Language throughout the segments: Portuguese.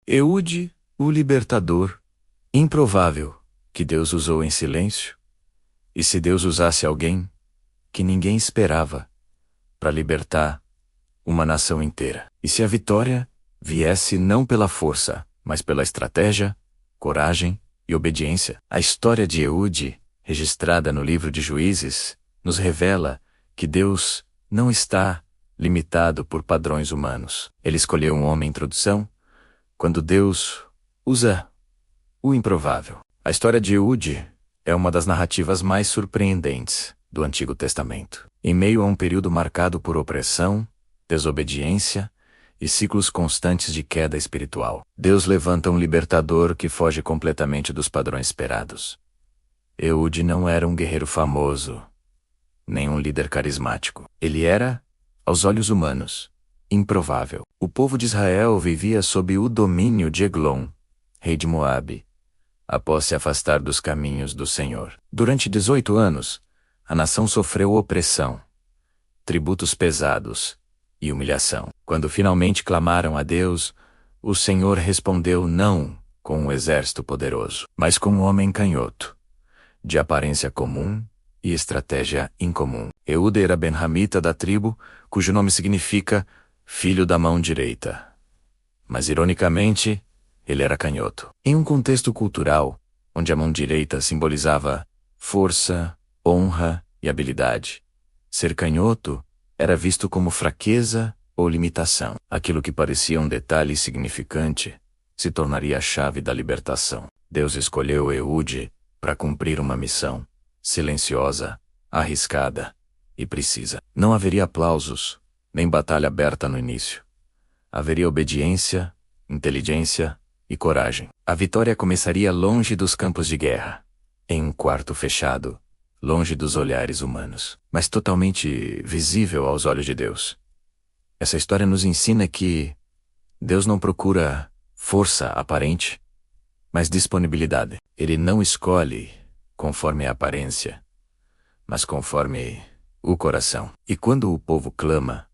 Eude, o libertador, improvável, que Deus usou em silêncio. E se Deus usasse alguém que ninguém esperava para libertar uma nação inteira? E se a vitória viesse não pela força, mas pela estratégia, coragem e obediência? A história de Eude, registrada no livro de Juízes, nos revela que Deus não está limitado por padrões humanos. Ele escolheu um homem em introdução quando Deus usa o improvável. A história de Eude é uma das narrativas mais surpreendentes do Antigo Testamento. Em meio a um período marcado por opressão, desobediência e ciclos constantes de queda espiritual, Deus levanta um libertador que foge completamente dos padrões esperados. Eude não era um guerreiro famoso, nem um líder carismático. Ele era, aos olhos humanos, improvável. O povo de Israel vivia sob o domínio de Eglon, rei de Moabe, após se afastar dos caminhos do Senhor. Durante 18 anos, a nação sofreu opressão, tributos pesados e humilhação. Quando finalmente clamaram a Deus, o Senhor respondeu não com um exército poderoso, mas com um homem canhoto, de aparência comum e estratégia incomum. Eude era benjamita da tribo, cujo nome significa filho da mão direita. Mas, ironicamente, ele era canhoto. Em um contexto cultural, onde a mão direita simbolizava força, honra e habilidade, ser canhoto era visto como fraqueza ou limitação. Aquilo que parecia um detalhe insignificante se tornaria a chave da libertação. Deus escolheu Eude para cumprir uma missão silenciosa, arriscada e precisa. Não haveria aplausos, nem batalha aberta no início. Haveria obediência, inteligência e coragem. A vitória começaria longe dos campos de guerra, em um quarto fechado, longe dos olhares humanos, mas totalmente visível aos olhos de Deus. Essa história nos ensina que Deus não procura força aparente, mas disponibilidade. Ele não escolhe conforme a aparência, mas conforme o coração. E quando o povo clama,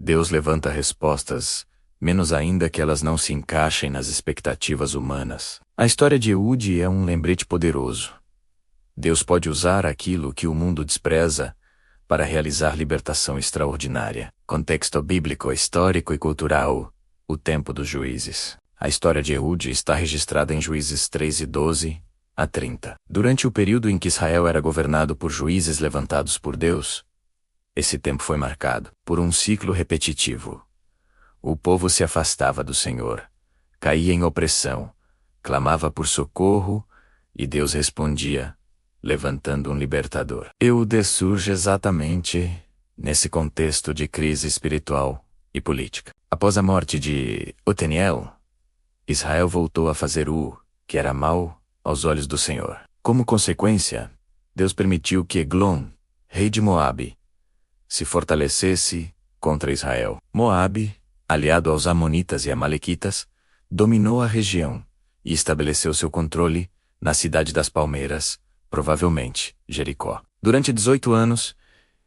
Deus levanta respostas, menos ainda que elas não se encaixem nas expectativas humanas. A história de Eude é um lembrete poderoso. Deus pode usar aquilo que o mundo despreza para realizar libertação extraordinária. Contexto bíblico, histórico e cultural. O tempo dos juízes. A história de Eude está registrada em Juízes 13:12 a 30. Durante o período em que Israel era governado por juízes levantados por Deus, esse tempo foi marcado por um ciclo repetitivo. O povo se afastava do Senhor, caía em opressão, clamava por socorro e Deus respondia, levantando um libertador. Eude surge exatamente nesse contexto de crise espiritual e política. Após a morte de Oteniel, Israel voltou a fazer o que era mal aos olhos do Senhor. Como consequência, Deus permitiu que Eglon, rei de Moabe, se fortalecesse contra Israel. Moabe, aliado aos amonitas e amalequitas, dominou a região e estabeleceu seu controle na cidade das palmeiras, provavelmente Jericó. Durante 18 anos,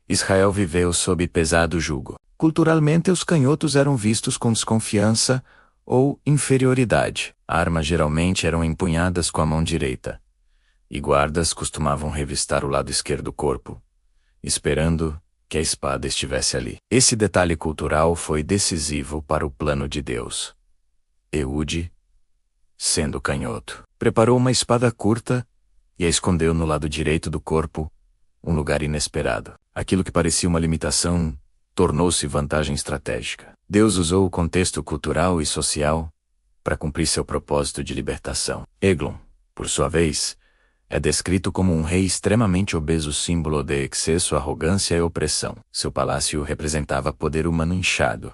Israel viveu sob pesado jugo. Culturalmente, os canhotos eram vistos com desconfiança ou inferioridade. Armas geralmente eram empunhadas com a mão direita, e guardas costumavam revistar o lado esquerdo do corpo, esperando que a espada estivesse ali. Esse detalhe cultural foi decisivo para o plano de Deus. Eude, sendo canhoto, preparou uma espada curta e a escondeu no lado direito do corpo, um lugar inesperado. Aquilo que parecia uma limitação tornou-se vantagem estratégica. Deus usou o contexto cultural e social para cumprir seu propósito de libertação. Eglon, por sua vez, é descrito como um rei extremamente obeso, símbolo de excesso, arrogância e opressão. Seu palácio representava poder humano inchado,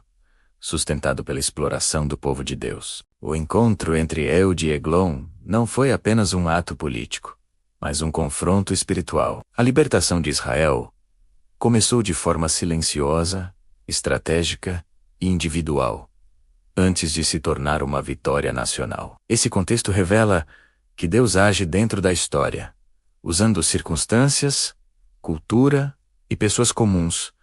sustentado pela exploração do povo de Deus. O encontro entre Eude e Eglon não foi apenas um ato político, mas um confronto espiritual. A libertação de Israel começou de forma silenciosa, estratégica e individual, antes de se tornar uma vitória nacional. Esse contexto revela que Deus age dentro da história, usando circunstâncias, cultura e pessoas comuns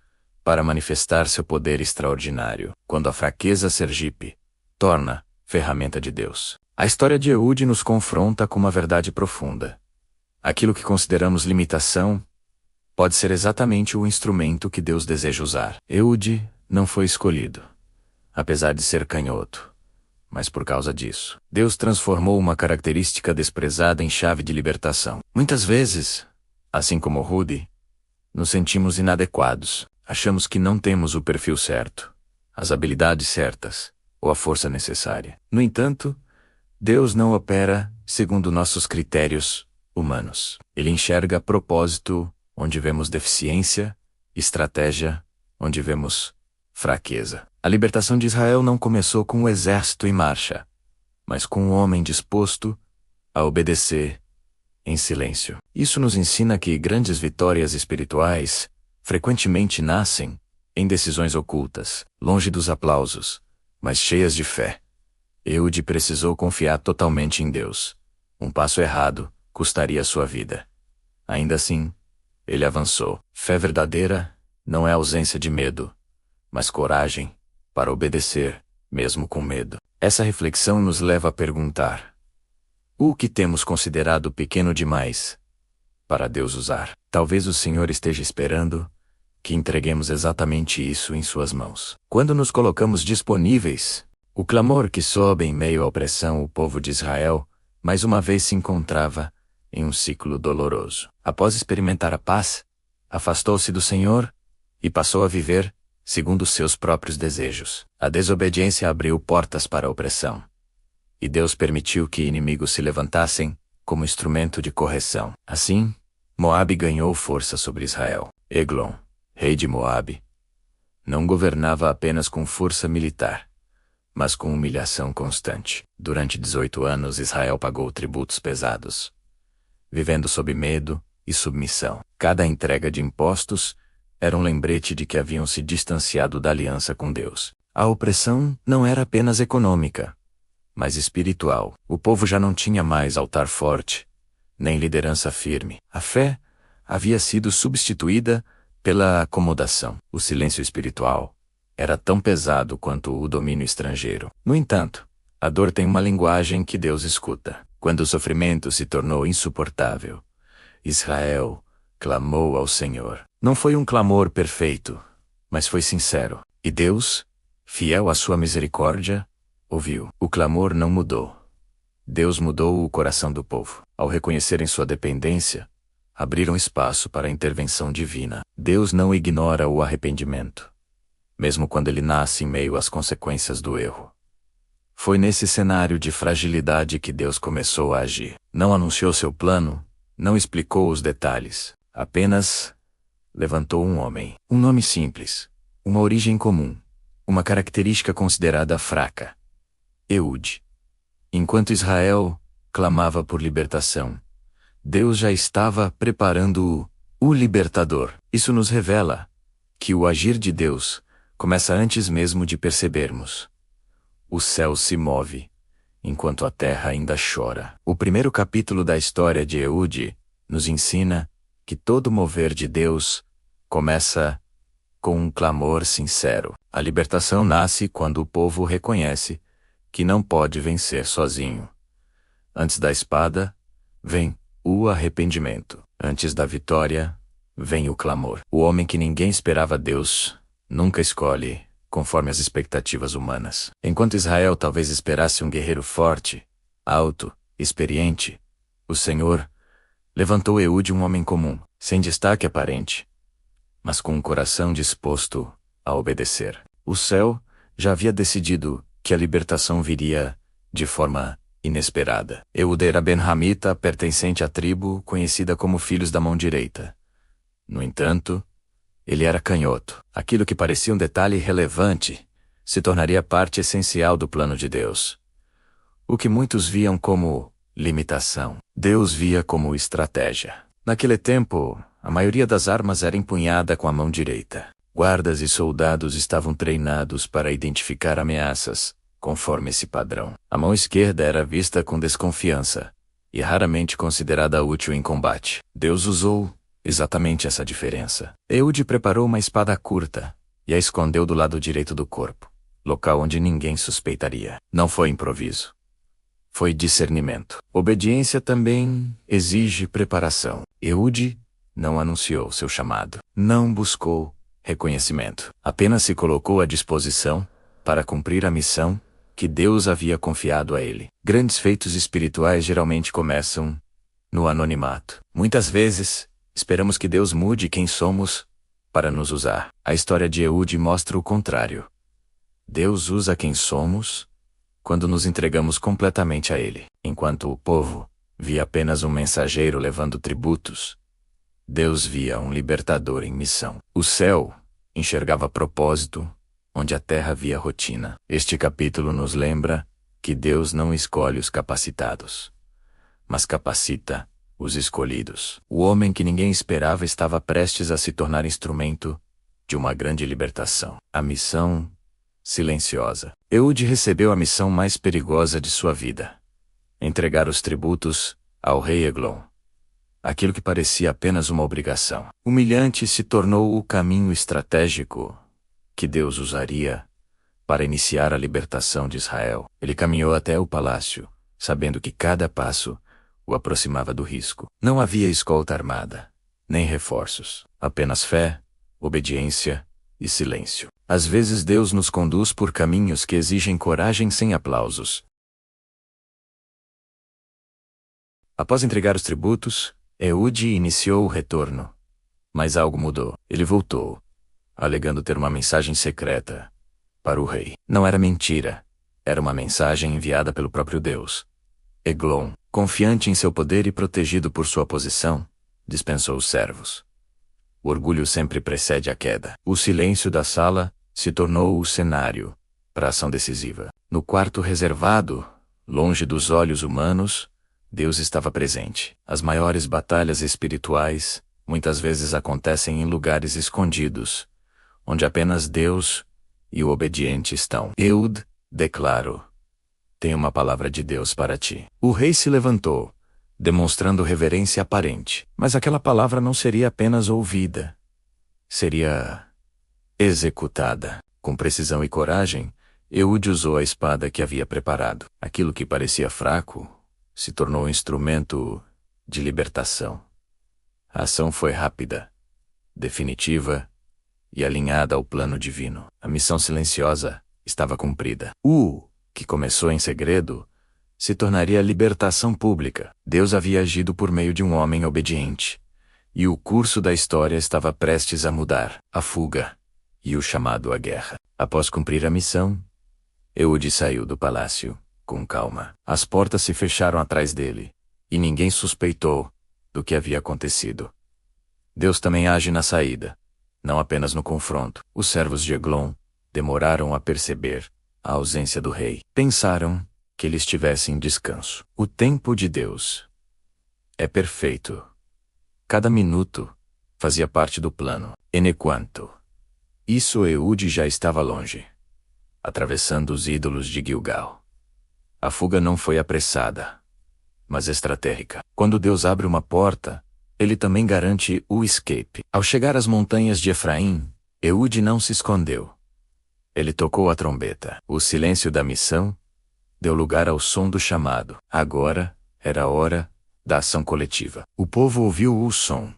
para manifestar seu poder extraordinário. Quando a fraqueza sergipe torna ferramenta de Deus. A história de Eude nos confronta com uma verdade profunda. Aquilo que consideramos limitação pode ser exatamente o instrumento que Deus deseja usar. Eude não foi escolhido, apesar de ser canhoto, mas por causa disso, Deus transformou uma característica desprezada em chave de libertação. Muitas vezes, assim como Rudy, nos sentimos inadequados, achamos que não temos o perfil certo, as habilidades certas, ou a força necessária. No entanto, Deus não opera segundo nossos critérios humanos. Ele enxerga propósito onde vemos deficiência, estratégia onde vemos fraqueza. A libertação de Israel não começou com um exército em marcha, mas com um homem disposto a obedecer em silêncio. Isso nos ensina que grandes vitórias espirituais frequentemente nascem em decisões ocultas, longe dos aplausos, mas cheias de fé. Eude precisou confiar totalmente em Deus. Um passo errado custaria sua vida. Ainda assim, ele avançou. Fé verdadeira não é ausência de medo, mas coragem para obedecer, mesmo com medo. Essa reflexão nos leva a perguntar: o que temos considerado pequeno demais para Deus usar? Talvez o Senhor esteja esperando que entreguemos exatamente isso em suas mãos. Quando nos colocamos disponíveis, o clamor que sobe em meio à opressão, o povo de Israel, mais uma vez se encontrava em um ciclo doloroso. Após experimentar a paz, afastou-se do Senhor e passou a viver segundo seus próprios desejos. A desobediência abriu portas para a opressão, e Deus permitiu que inimigos se levantassem como instrumento de correção. Assim, Moabe ganhou força sobre Israel. Eglon, rei de Moabe, não governava apenas com força militar, mas com humilhação constante. Durante 18 anos Israel pagou tributos pesados, vivendo sob medo e submissão. Cada entrega de impostos era um lembrete de que haviam se distanciado da aliança com Deus. A opressão não era apenas econômica, mas espiritual. O povo já não tinha mais altar forte, nem liderança firme. A fé havia sido substituída pela acomodação. O silêncio espiritual era tão pesado quanto o domínio estrangeiro. No entanto, a dor tem uma linguagem que Deus escuta. Quando o sofrimento se tornou insuportável, Israel clamou ao Senhor. Não foi um clamor perfeito, mas foi sincero. E Deus, fiel à sua misericórdia, ouviu. O clamor não mudou. Deus mudou o coração do povo. Ao reconhecerem sua dependência, abriram espaço para a intervenção divina. Deus não ignora o arrependimento, mesmo quando ele nasce em meio às consequências do erro. Foi nesse cenário de fragilidade que Deus começou a agir. Não anunciou seu plano, não explicou os detalhes, apenas levantou um homem. Um nome simples, uma origem comum, uma característica considerada fraca: Eude. Enquanto Israel clamava por libertação, Deus já estava preparando o libertador. Isso nos revela que o agir de Deus começa antes mesmo de percebermos. O céu se move, enquanto a terra ainda chora. O primeiro capítulo da história de Eude nos ensina que todo mover de Deus começa com um clamor sincero. A libertação nasce quando o povo reconhece que não pode vencer sozinho. Antes da espada, vem o arrependimento. Antes da vitória, vem o clamor. O homem que ninguém esperava Deus nunca escolhe conforme as expectativas humanas. Enquanto Israel talvez esperasse um guerreiro forte, alto, experiente, o Senhor levantou Eude, um homem comum, sem destaque aparente, mas com um coração disposto a obedecer. O céu já havia decidido que a libertação viria de forma inesperada. Eude era benjamita, pertencente à tribo conhecida como Filhos da Mão Direita. No entanto, ele era canhoto. Aquilo que parecia um detalhe irrelevante se tornaria parte essencial do plano de Deus. O que muitos viam como limitação, Deus via como estratégia. Naquele tempo, a maioria das armas era empunhada com a mão direita. Guardas e soldados estavam treinados para identificar ameaças, conforme esse padrão. A mão esquerda era vista com desconfiança e raramente considerada útil em combate. Deus usou exatamente essa diferença. Eude preparou uma espada curta e a escondeu do lado direito do corpo, local onde ninguém suspeitaria. Não foi improviso. Foi discernimento. Obediência também exige preparação. Eude não anunciou seu chamado. Não buscou reconhecimento. Apenas se colocou à disposição para cumprir a missão que Deus havia confiado a ele. Grandes feitos espirituais geralmente começam no anonimato. Muitas vezes, esperamos que Deus mude quem somos para nos usar. A história de Eude mostra o contrário. Deus usa quem somos quando nos entregamos completamente a Ele. Enquanto o povo via apenas um mensageiro levando tributos, Deus via um libertador em missão. O céu enxergava propósito onde a terra via rotina. Este capítulo nos lembra que Deus não escolhe os capacitados, mas capacita os escolhidos. O homem que ninguém esperava estava prestes a se tornar instrumento de uma grande libertação. A missão silenciosa. Eude recebeu a missão mais perigosa de sua vida: entregar os tributos ao rei Eglon. Aquilo que parecia apenas uma obrigação humilhante se tornou o caminho estratégico que Deus usaria para iniciar a libertação de Israel. Ele caminhou até o palácio, sabendo que cada passo o aproximava do risco. Não havia escolta armada, nem reforços, apenas fé, obediência e silêncio. Às vezes Deus nos conduz por caminhos que exigem coragem sem aplausos. Após entregar os tributos, Eude iniciou o retorno. Mas algo mudou. Ele voltou, alegando ter uma mensagem secreta para o rei. Não era mentira. Era uma mensagem enviada pelo próprio Deus. Eglon, confiante em seu poder e protegido por sua posição, dispensou os servos. O orgulho sempre precede a queda. O silêncio da sala se tornou o cenário para a ação decisiva. No quarto reservado, longe dos olhos humanos, Deus estava presente. As maiores batalhas espirituais muitas vezes acontecem em lugares escondidos, onde apenas Deus e o obediente estão. Eude declarou: tenho uma palavra de Deus para ti. O rei se levantou, demonstrando reverência aparente. Mas aquela palavra não seria apenas ouvida. Seria executada. Com precisão e coragem, Eude usou a espada que havia preparado. Aquilo que parecia fraco se tornou um instrumento de libertação. A ação foi rápida, definitiva e alinhada ao plano divino. A missão silenciosa estava cumprida. Que começou em segredo, se tornaria libertação pública. Deus havia agido por meio de um homem obediente, e o curso da história estava prestes a mudar. A fuga e o chamado à guerra. Após cumprir a missão, Eude saiu do palácio com calma. As portas se fecharam atrás dele, e ninguém suspeitou do que havia acontecido. Deus também age na saída, não apenas no confronto. Os servos de Eglon demoraram a perceber a ausência do rei. Pensaram que ele estivesse em descanso. O tempo de Deus é perfeito. Cada minuto fazia parte do plano. Enquanto isso, Eude já estava longe, atravessando os ídolos de Gilgal. A fuga não foi apressada, mas estratégica. Quando Deus abre uma porta, Ele também garante o escape. Ao chegar às montanhas de Efraim, Eude não se escondeu. Ele tocou a trombeta. O silêncio da missão deu lugar ao som do chamado. Agora era a hora da ação coletiva. O povo ouviu o som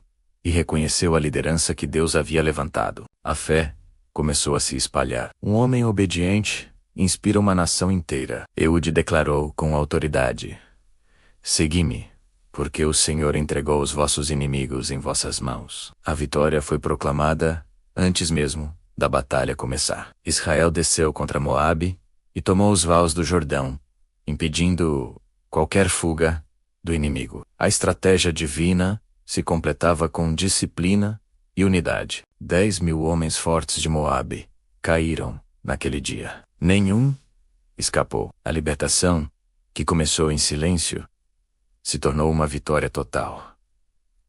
e reconheceu a liderança que Deus havia levantado. A fé começou a se espalhar. Um homem obediente inspira uma nação inteira. Eude declarou com autoridade: segui-me, porque o Senhor entregou os vossos inimigos em vossas mãos. A vitória foi proclamada antes mesmo da batalha começar. Israel desceu contra Moabe e tomou os vales do Jordão, impedindo qualquer fuga do inimigo. A estratégia divina se completava com disciplina e unidade. 10.000 homens fortes de Moabe caíram naquele dia. Nenhum escapou. A libertação, que começou em silêncio, se tornou uma vitória total.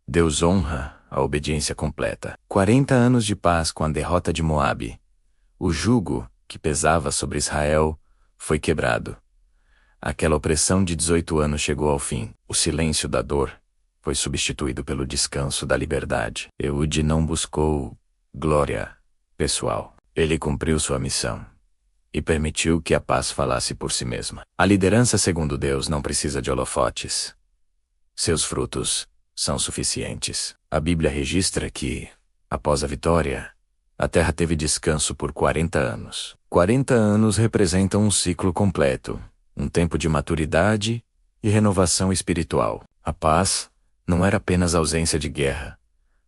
Deus honra a obediência completa. 40 anos de paz com a derrota de Moabe. O jugo que pesava sobre Israel foi quebrado. Aquela opressão de 18 anos chegou ao fim. O silêncio da dor foi substituído pelo descanso da liberdade. Eude não buscou glória pessoal. Ele cumpriu sua missão. e permitiu que a paz falasse por si mesma. A liderança segundo Deus não precisa de holofotes. Seus frutos são suficientes. A Bíblia registra que, após a vitória, a terra teve descanso por 40 anos. 40 anos representam um ciclo completo, um tempo de maturidade e renovação espiritual. A paz não era apenas ausência de guerra,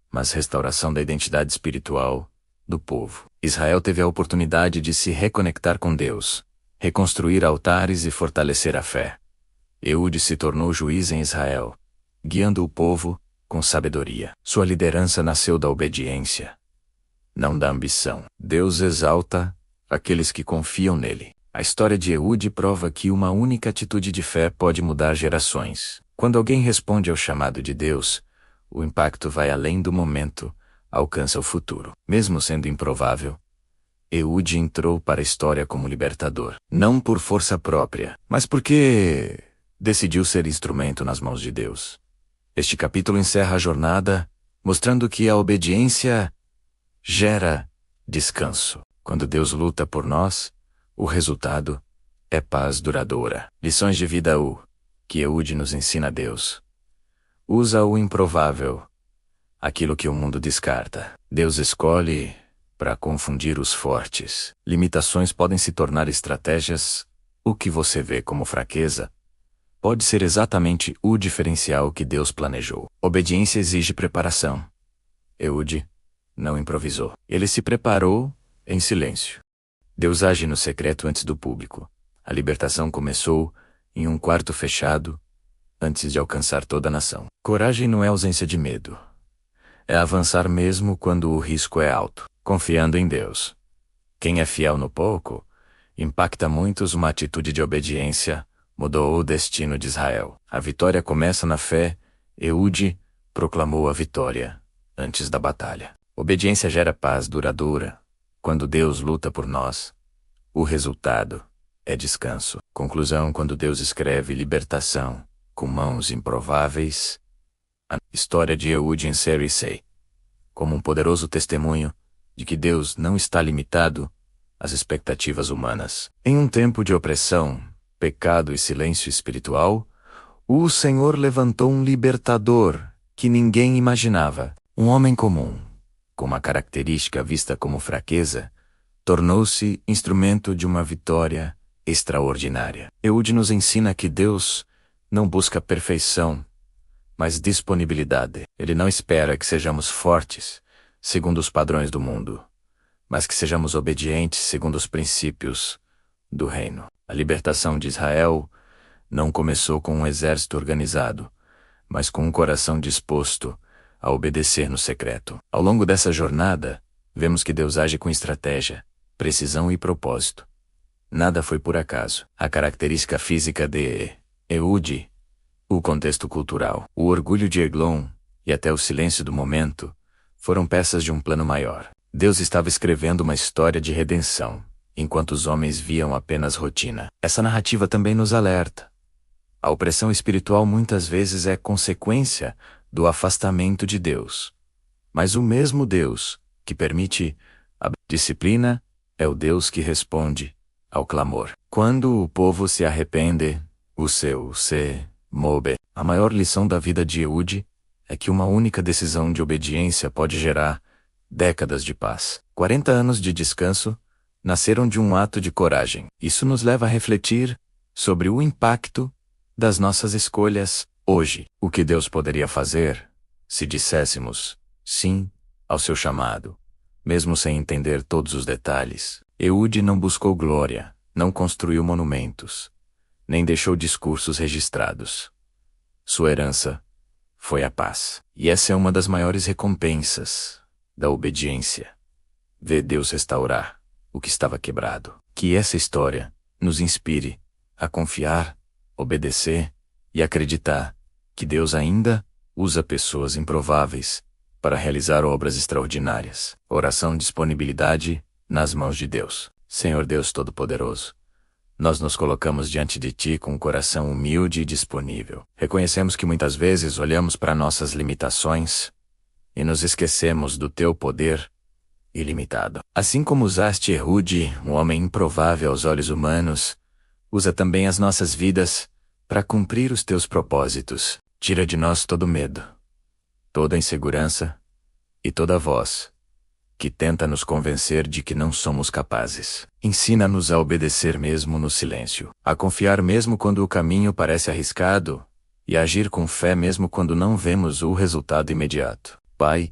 mas restauração da identidade espiritual do povo. Israel teve a oportunidade de se reconectar com Deus, reconstruir altares e fortalecer a fé. Eude se tornou juiz em Israel, guiando o povo com sabedoria. Sua liderança nasceu da obediência, não da ambição. Deus exalta aqueles que confiam nele. A história de Eude prova que uma única atitude de fé pode mudar gerações. Quando alguém responde ao chamado de Deus, o impacto vai além do momento, alcança o futuro. Mesmo sendo improvável, Eude entrou para a história como libertador. Não por força própria, mas porque decidiu ser instrumento nas mãos de Deus. Este capítulo encerra a jornada, mostrando que a obediência gera descanso. Quando Deus luta por nós, o resultado é paz duradoura. Lições de vida que Eude nos ensina a Deus. Usa o improvável, aquilo que o mundo descarta. Deus escolhe para confundir os fortes. Limitações podem se tornar estratégias. O que você vê como fraqueza pode ser exatamente o diferencial que Deus planejou. Obediência exige preparação. Eude não improvisou. Ele se preparou em silêncio. Deus age no secreto antes do público. A libertação começou em um quarto fechado, antes de alcançar toda a nação. Coragem não é ausência de medo. É avançar mesmo quando o risco é alto, confiando em Deus. Quem é fiel no pouco, impacta muitos. Uma atitude de obediência mudou o destino de Israel. A vitória começa na fé. Eude proclamou a vitória antes da batalha. Obediência gera paz duradoura. Quando Deus luta por nós, o resultado é descanso. Conclusão: quando Deus escreve libertação com mãos improváveis, a história de Eude encerra-se como um poderoso testemunho de que Deus não está limitado às expectativas humanas. Em um tempo de opressão, pecado e silêncio espiritual, o Senhor levantou um libertador que ninguém imaginava. Um homem comum, com uma característica vista como fraqueza, tornou-se instrumento de uma vitória extraordinária. Eude nos ensina que Deus não busca perfeição, mas disponibilidade. Ele não espera que sejamos fortes, segundo os padrões do mundo, mas que sejamos obedientes segundo os princípios do reino. A libertação de Israel não começou com um exército organizado, mas com um coração disposto a obedecer no secreto. Ao longo dessa jornada, vemos que Deus age com estratégia, precisão e propósito. Nada foi por acaso. A característica física de Eude, o contexto cultural, o orgulho de Eglon e até o silêncio do momento foram peças de um plano maior. Deus estava escrevendo uma história de redenção, enquanto os homens viam apenas rotina. Essa narrativa também nos alerta. A opressão espiritual muitas vezes é consequência do afastamento de Deus. Mas o mesmo Deus que permite a disciplina é o Deus que responde ao clamor. Quando o povo se arrepende, o seu se move. A maior lição da vida de Eude é que uma única decisão de obediência pode gerar décadas de paz. 40 anos de descanso nasceram de um ato de coragem. Isso nos leva a refletir sobre o impacto das nossas escolhas hoje. O que Deus poderia fazer se disséssemos sim ao seu chamado, mesmo sem entender todos os detalhes. Eude não buscou glória, não construiu monumentos, nem deixou discursos registrados. Sua herança foi a paz. E essa é uma das maiores recompensas da obediência. Ver Deus restaurar o que estava quebrado. Que essa história nos inspire a confiar, obedecer e acreditar que Deus ainda usa pessoas improváveis para realizar obras extraordinárias. Oração: disponibilidade nas mãos de Deus. Senhor Deus Todo-Poderoso, nós nos colocamos diante de Ti com um coração humilde e disponível. Reconhecemos que muitas vezes olhamos para nossas limitações e nos esquecemos do Teu poder ilimitado. Assim como usaste Ehud, um homem improvável aos olhos humanos, usa também as nossas vidas para cumprir os teus propósitos. Tira de nós todo medo, toda insegurança e toda voz que tenta nos convencer de que não somos capazes. Ensina-nos a obedecer mesmo no silêncio, a confiar mesmo quando o caminho parece arriscado e a agir com fé mesmo quando não vemos o resultado imediato. Pai,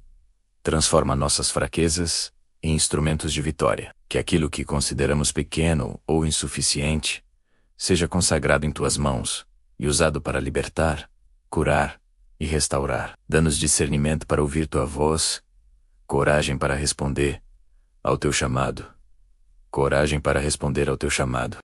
transforma nossas fraquezas em instrumentos de vitória. Que aquilo que consideramos pequeno ou insuficiente seja consagrado em tuas mãos e usado para libertar, curar e restaurar. Dá-nos discernimento para ouvir tua voz, coragem para responder ao teu chamado. Coragem para responder ao teu chamado.